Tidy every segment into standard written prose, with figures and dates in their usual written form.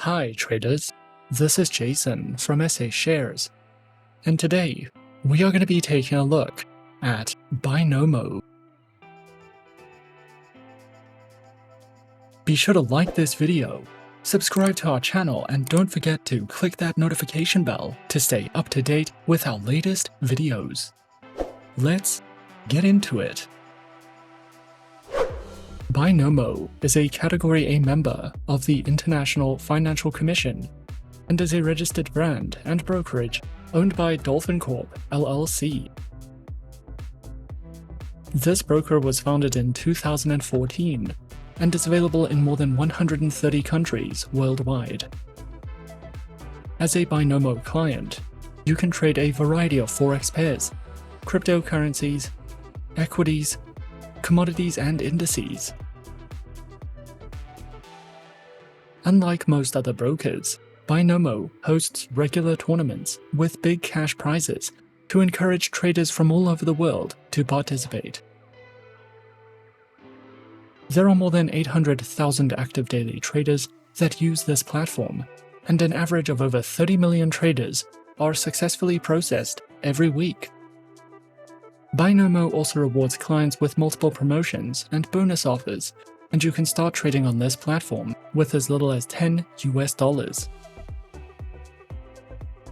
Hi traders, this is Jason from SA Shares, and today we are going to be taking a look at Binomo. Be sure to like this video, subscribe to our channel, and don't forget to click that notification bell to stay up to date with our latest videos. Let's get into it. Binomo is a Category A member of the International Financial Commission and is a registered brand and brokerage owned by Dolphin Corp LLC. This broker was founded in 2014 and is available in more than 130 countries worldwide. As a Binomo client, you can trade a variety of Forex pairs, cryptocurrencies, equities, commodities and indices. Unlike most other brokers, Binomo hosts regular tournaments with big cash prizes to encourage traders from all over the world to participate. There are more than 800,000 active daily traders that use this platform, and an average of over 30 million traders are successfully processed every week. Binomo also rewards clients with multiple promotions and bonus offers, and you can start trading on this platform with as little as $10 US.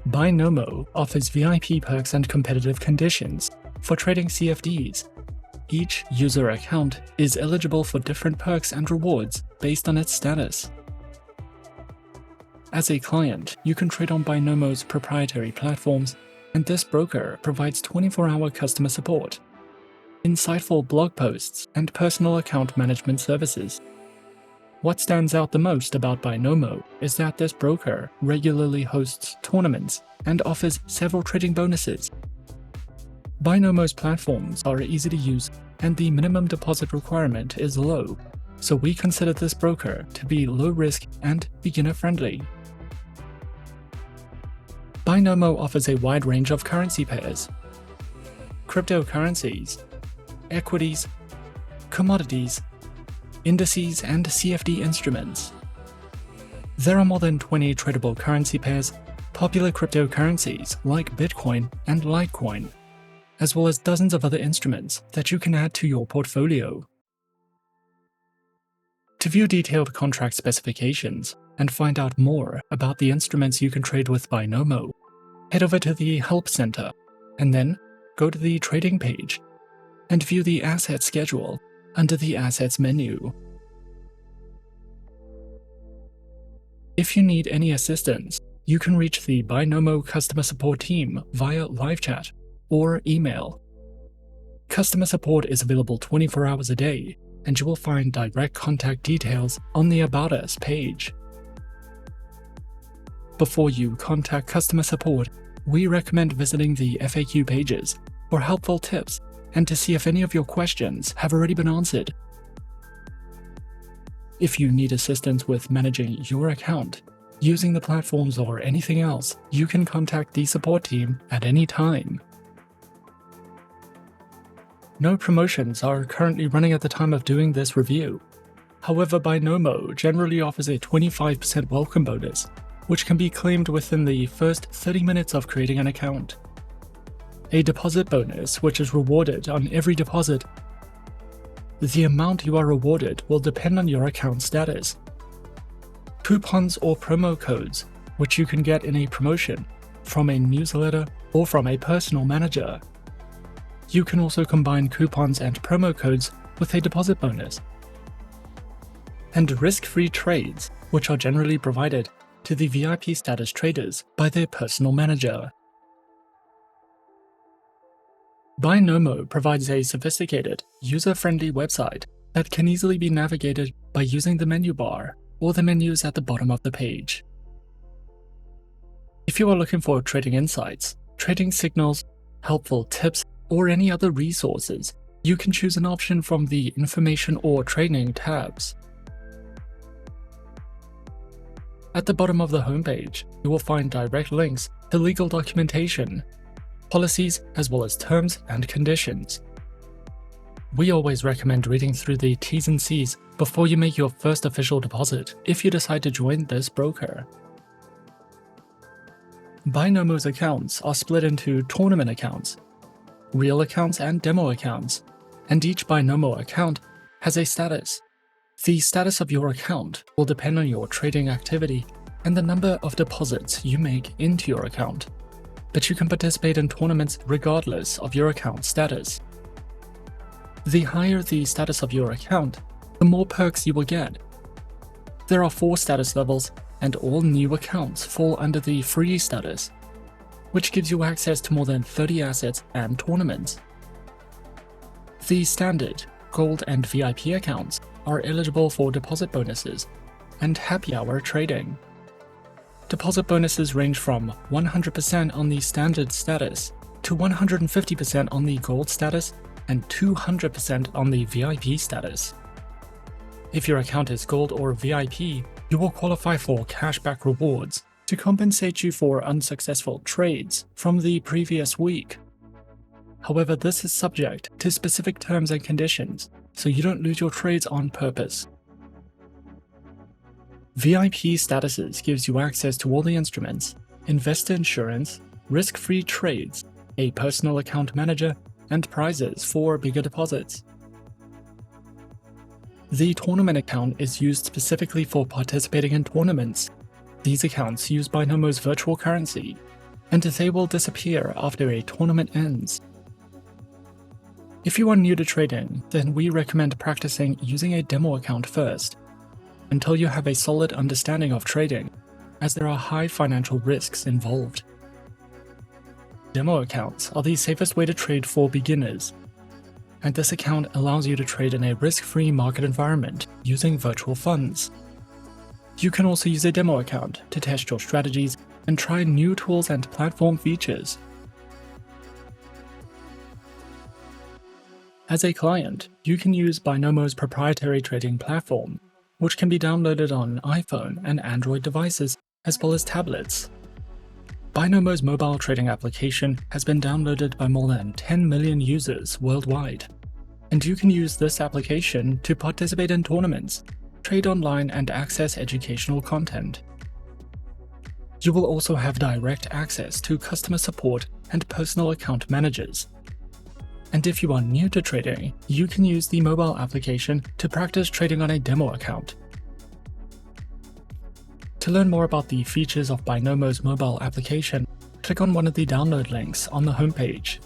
Binomo offers VIP perks and competitive conditions for trading CFDs. Each user account is eligible for different perks and rewards based on its status. As a client, you can trade on Binomo's proprietary platforms, and this broker provides 24-hour customer support, insightful blog posts, and personal account management services. What stands out the most about Binomo is that this broker regularly hosts tournaments and offers several trading bonuses. Binomo's platforms are easy to use and the minimum deposit requirement is low, so we consider this broker to be low risk and beginner friendly. Binomo offers a wide range of currency pairs, cryptocurrencies, equities, commodities, indices, and CFD instruments. There are more than 20 tradable currency pairs, popular cryptocurrencies like Bitcoin and Litecoin, as well as dozens of other instruments that you can add to your portfolio. To view detailed contract specifications and find out more about the instruments you can trade with Binomo, head over to the Help Center and then go to the Trading page and view the Asset Schedule under the Assets menu. If you need any assistance, you can reach the Binomo customer support team via live chat or email. Customer support is available 24 hours a day, and you will find direct contact details on the About Us page. Before you contact customer support, we recommend visiting the FAQ pages for helpful tips and to see if any of your questions have already been answered. If you need assistance with managing your account, using the platforms, or anything else, you can contact the support team at any time. No promotions are currently running at the time of doing this review. However, Binomo generally offers a 25% welcome bonus, which can be claimed within the first 30 minutes of creating an account. A deposit bonus, which is rewarded on every deposit. The amount you are rewarded will depend on your account status. Coupons or promo codes, which you can get in a promotion, from a newsletter, or from a personal manager. You can also combine coupons and promo codes with a deposit bonus. And risk-free trades, which are generally provided to the VIP status traders by their personal manager. Binomo provides a sophisticated, user-friendly website that can easily be navigated by using the menu bar or the menus at the bottom of the page. If you are looking for trading insights, trading signals, helpful tips, or any other resources, you can choose an option from the Information or Training tabs. At the bottom of the homepage, you will find direct links to legal documentation, policies, as well as terms and conditions. We always recommend reading through the T's and C's before you make your first official deposit if you decide to join this broker. Binomo's accounts are split into tournament accounts, real accounts, and demo accounts, and each Binomo account has a status. The status of your account will depend on your trading activity and the number of deposits you make into your account, but you can participate in tournaments regardless of your account status. The higher the status of your account, the more perks you will get. There are 4 status levels, and all new accounts fall under the free status, which gives you access to more than 30 assets and tournaments. The standard, gold, and VIP accounts are eligible for deposit bonuses and happy hour trading. Deposit bonuses range from 100% on the standard status to 150% on the gold status and 200% on the VIP status. If your account is gold or VIP, you will qualify for cashback rewards to compensate you for unsuccessful trades from the previous week. However, this is subject to specific terms and conditions, so you don't lose your trades on purpose. VIP statuses gives you access to all the instruments, investor insurance, risk-free trades, a personal account manager, and prizes for bigger deposits. The tournament account is used specifically for participating in tournaments. These accounts use Binomo's virtual currency, and they will disappear after a tournament ends. If you are new to trading, then we recommend practicing using a demo account first, until you have a solid understanding of trading, as there are high financial risks involved. Demo accounts are the safest way to trade for beginners, and this account allows you to trade in a risk-free market environment using virtual funds. You can also use a demo account to test your strategies and try new tools and platform features. As a client, you can use Binomo's proprietary trading platform, which can be downloaded on iPhone and Android devices as well as tablets. Binomo's mobile trading application has been downloaded by more than 10 million users worldwide, and you can use this application to participate in tournaments, trade online, and access educational content. You will also have direct access to customer support and personal account managers. And if you are new to trading, you can use the mobile application to practice trading on a demo account. To learn more about the features of Binomo's mobile application, click on one of the download links on the homepage.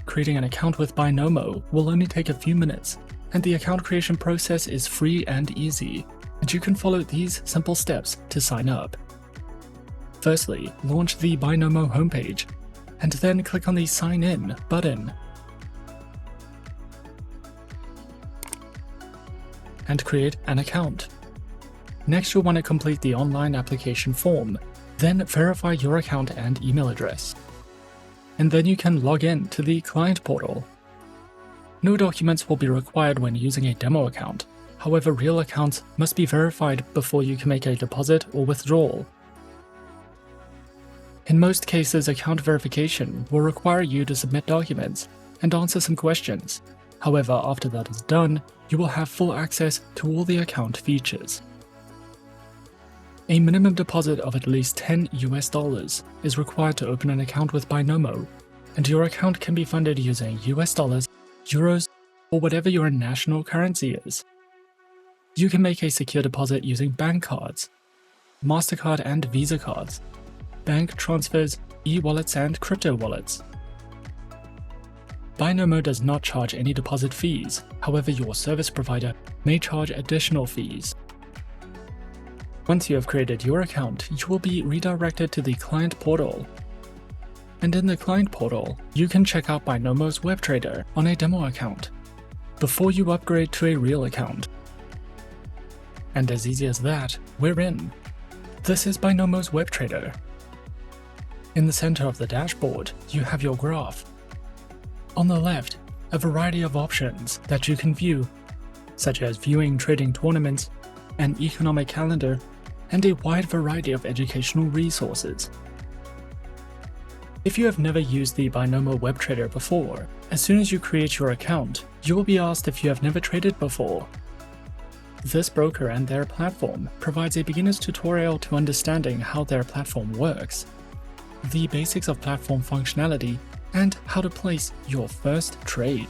Creating an account with Binomo will only take a few minutes, and the account creation process is free and easy, and you can follow these simple steps to sign up. Firstly, launch the Binomo homepage, and then click on the Sign In button. And create an account. Next, you'll want to complete the online application form, then verify your account and email address. And then you can log in to the client portal. No documents will be required when using a demo account. However, real accounts must be verified before you can make a deposit or withdrawal. In most cases, account verification will require you to submit documents and answer some questions. However, after that is done, you will have full access to all the account features. A minimum deposit of at least $10 is required to open an account with Binomo, and your account can be funded using US dollars, euros, or whatever your national currency is. You can make a secure deposit using bank cards, MasterCard and Visa cards, bank transfers, e-wallets, and crypto wallets. Binomo does not charge any deposit fees, however your service provider may charge additional fees. Once you have created your account, you will be redirected to the client portal. And in the client portal, you can check out Binomo's web trader on a demo account before you upgrade to a real account. And as easy as that, we're in. This is Binomo's web trader. In the center of the dashboard, you have your graph. On the left, a variety of options that you can view, such as viewing trading tournaments, an economic calendar, and a wide variety of educational resources. If you have never used the Binomo web trader before, as soon as you create your account, you will be asked if you have never traded before. This broker and their platform provides a beginner's tutorial to understanding how their platform works, the basics of platform functionality, and how to place your first trade.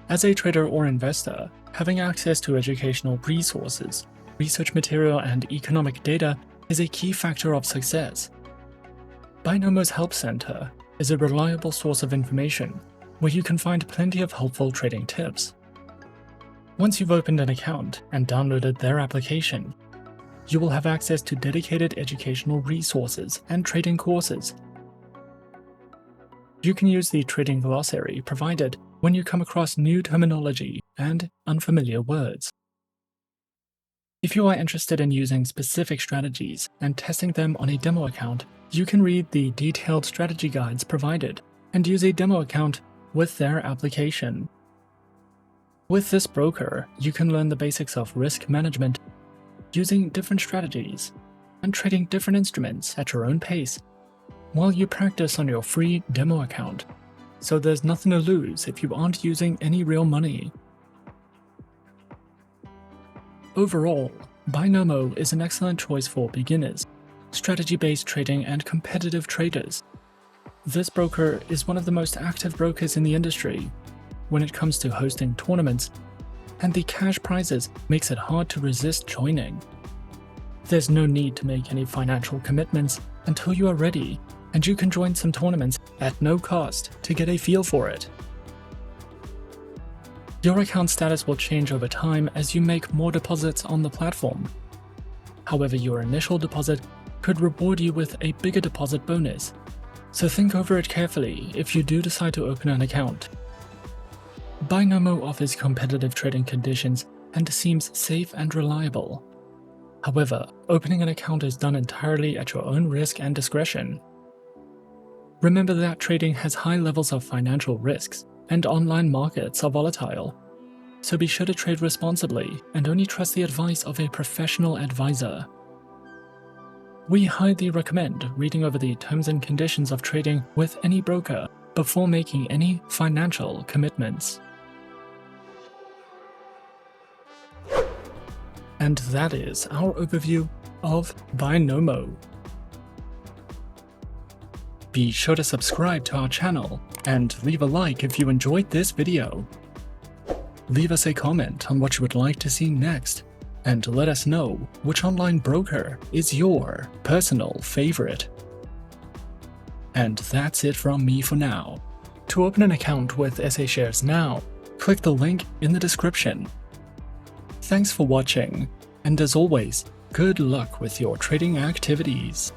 As a trader or investor, having access to educational resources, research material, and economic data is a key factor of success. Binomo's Help Center is a reliable source of information where you can find plenty of helpful trading tips. Once you've opened an account and downloaded their application, you will have access to dedicated educational resources and trading courses. You can use the trading glossary provided when you come across new terminology and unfamiliar words. If you are interested in using specific strategies and testing them on a demo account, you can read the detailed strategy guides provided and use a demo account with their application. With this broker, you can learn the basics of risk management, using different strategies, and trading different instruments at your own pace, while you practice on your free demo account, so there's nothing to lose if you aren't using any real money. Overall, Binomo is an excellent choice for beginners, strategy-based trading, and competitive traders. This broker is one of the most active brokers in the industry when it comes to hosting tournaments, and the cash prizes makes it hard to resist joining. There's no need to make any financial commitments until you are ready, and you can join some tournaments at no cost to get a feel for it. Your account status will change over time as you make more deposits on the platform. However, your initial deposit could reward you with a bigger deposit bonus, so think over it carefully if you do decide to open an account. Binomo offers competitive trading conditions and seems safe and reliable. However, opening an account is done entirely at your own risk and discretion. Remember that trading has high levels of financial risks, and online markets are volatile, so be sure to trade responsibly and only trust the advice of a professional advisor. We highly recommend reading over the terms and conditions of trading with any broker before making any financial commitments. And that is our overview of Binomo. Be sure to subscribe to our channel and leave a like if you enjoyed this video. Leave us a comment on what you would like to see next, and let us know which online broker is your personal favorite. And that's it from me for now. To open an account with SA Shares now, click the link in the description. Thanks for watching, and as always, good luck with your trading activities.